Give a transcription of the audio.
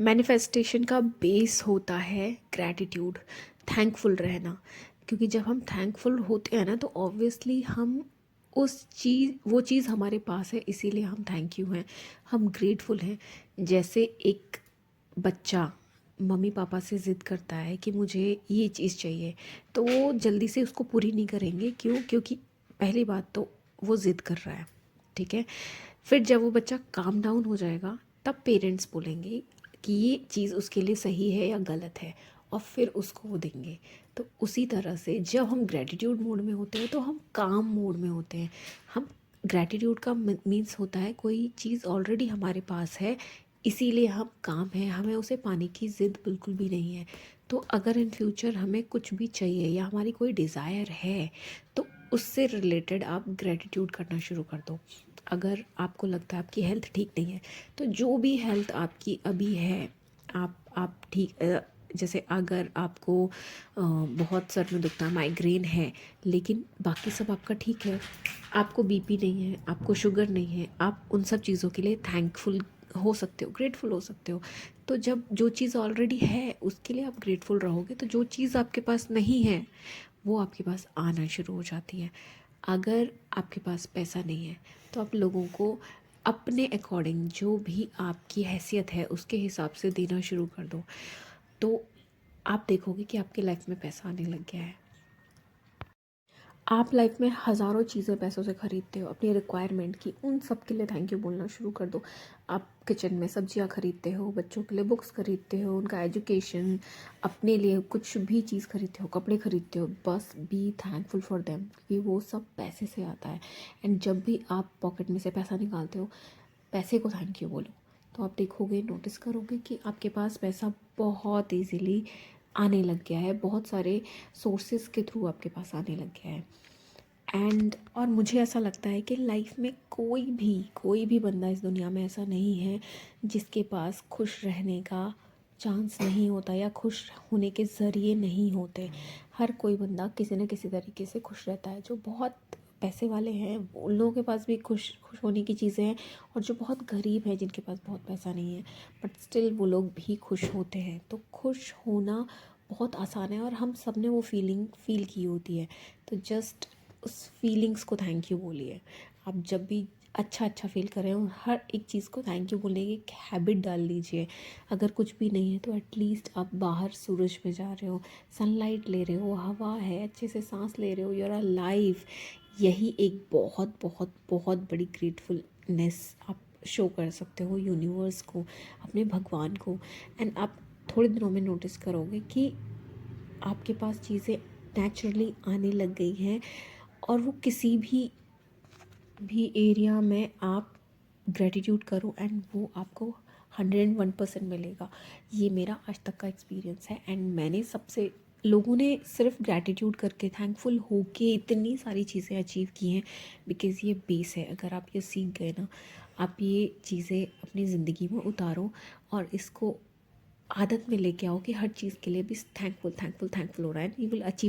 Manifestation का base होता है ग्रैटिट्यूड, थैंकफुल रहना। क्योंकि जब हम थैंकफुल होते हैं ना तो ऑब्वियसली हम वो चीज़ हमारे पास है, इसीलिए हम थैंक यू हैं, हम ग्रेटफुल हैं। जैसे एक बच्चा मम्मी पापा से ज़िद करता है कि मुझे ये चीज़ चाहिए, तो वो जल्दी से उसको पूरी नहीं करेंगे। क्यों? क्योंकि पहली बात तो वो ज़िद कर रहा है, ठीक है। फिर जब वो बच्चा काम डाउन हो जाएगा तब पेरेंट्स बोलेंगे कि ये चीज़ उसके लिए सही है या गलत है, और फिर उसको वो देंगे। तो उसी तरह से जब हम ग्रैटिट्यूड मोड में होते हैं तो हम काम मोड में होते हैं। हम ग्रैटिट्यूड का मीन्स होता है कोई चीज़ ऑलरेडी हमारे पास है, इसीलिए हम काम है, हमें उसे पाने की ज़िद बिल्कुल भी नहीं है। तो अगर इन फ्यूचर हमें कुछ भी चाहिए या हमारी कोई डिज़ायर है तो उससे रिलेटेड आप ग्रैटिट्यूड करना शुरू कर दो। अगर आपको लगता है आपकी हेल्थ ठीक नहीं है, तो जो भी हेल्थ आपकी अभी है, आप ठीक, जैसे अगर आपको बहुत सर में दुखता है, माइग्रेन है, लेकिन बाकी सब आपका ठीक है, आपको बीपी नहीं है, आपको शुगर नहीं है, आप उन सब चीज़ों के लिए थैंकफुल हो सकते हो, ग्रेटफुल हो सकते हो। तो जब जो चीज़ ऑलरेडी है उसके लिए आप ग्रेटफुल रहोगे, तो जो चीज़ आपके पास नहीं है वो आपके पास आना शुरू हो जाती है। अगर आपके पास पैसा नहीं है तो आप लोगों को अपने अकॉर्डिंग, जो भी आपकी हैसियत है उसके हिसाब से देना शुरू कर दो, तो आप देखोगे कि आपकी लाइफ में पैसा आने लग गया है। आप लाइफ में हज़ारों चीज़ें पैसों से ख़रीदते हो अपनी रिक्वायरमेंट की, उन सब के लिए थैंक यू बोलना शुरू कर दो। आप किचन में सब्जियां खरीदते हो, बच्चों के लिए बुक्स खरीदते हो, उनका एजुकेशन, अपने लिए कुछ भी चीज़ खरीदते हो, कपड़े खरीदते हो, बस बी थैंकफुल फॉर देम, क्योंकि वो सब पैसे से आता है। एंड जब भी आप पॉकेट में से पैसा निकालते हो, पैसे को थैंक यू बोलो, तो आप देखोगे, नोटिस करोगे कि आपके पास पैसा बहुत ईजीली आने लग गया है, बहुत सारे सोर्सेस के थ्रू आपके पास आने लग गया है। और मुझे ऐसा लगता है कि लाइफ में कोई भी बंदा इस दुनिया में ऐसा नहीं है जिसके पास खुश रहने का चांस नहीं होता या खुश होने के ज़रिए नहीं होते। हर कोई बंदा किसी न किसी तरीके से खुश रहता है। जो बहुत पैसे वाले हैं उन लोगों के पास भी खुश खुश होने की चीज़ें हैं, और जो बहुत गरीब हैं जिनके पास बहुत पैसा नहीं है बट स्टिल वो लोग भी खुश होते हैं। तो खुश होना बहुत आसान है और हम सब ने वो फीलिंग फ़ील की होती है। तो जस्ट उस फीलिंग्स को थैंक यू बोलिए। आप जब भी अच्छा फ़ील कर रहे हो, हर एक चीज़ को थैंक यू बोलने की एक हैबिट डाल लीजिए। अगर कुछ भी नहीं है तो एटलीस्ट आप बाहर सूरज में जा रहे हो, सनलाइट ले रहे हो, हवा है, अच्छे से सांस ले रहे हो, यू आर अलाइव। यही एक बहुत बहुत बहुत बड़ी ग्रेटफुलनेस आप शो कर सकते हो यूनिवर्स को, अपने भगवान को। एंड आप थोड़े दिनों में नोटिस करोगे कि आपके पास चीज़ें नेचुरली आने लग गई हैं, और वो किसी भी एरिया में आप ग्रेटिट्यूड करो एंड वो आपको 101% मिलेगा। ये मेरा आज तक का एक्सपीरियंस है। एंड मैंने सबसे लोगों ने सिर्फ ग्रैटिट्यूड करके, थैंकफुल होके इतनी सारी चीज़ें अचीव की हैं, बिकॉज़ ये बेस है। अगर आप ये सीख गए ना, आप ये चीज़ें अपनी ज़िंदगी में उतारो और इसको आदत में लेके आओ कि हर चीज़ के लिए भी थैंकफुल थैंकफुल थैंकफुल हो रहा है, यू विल अचीव।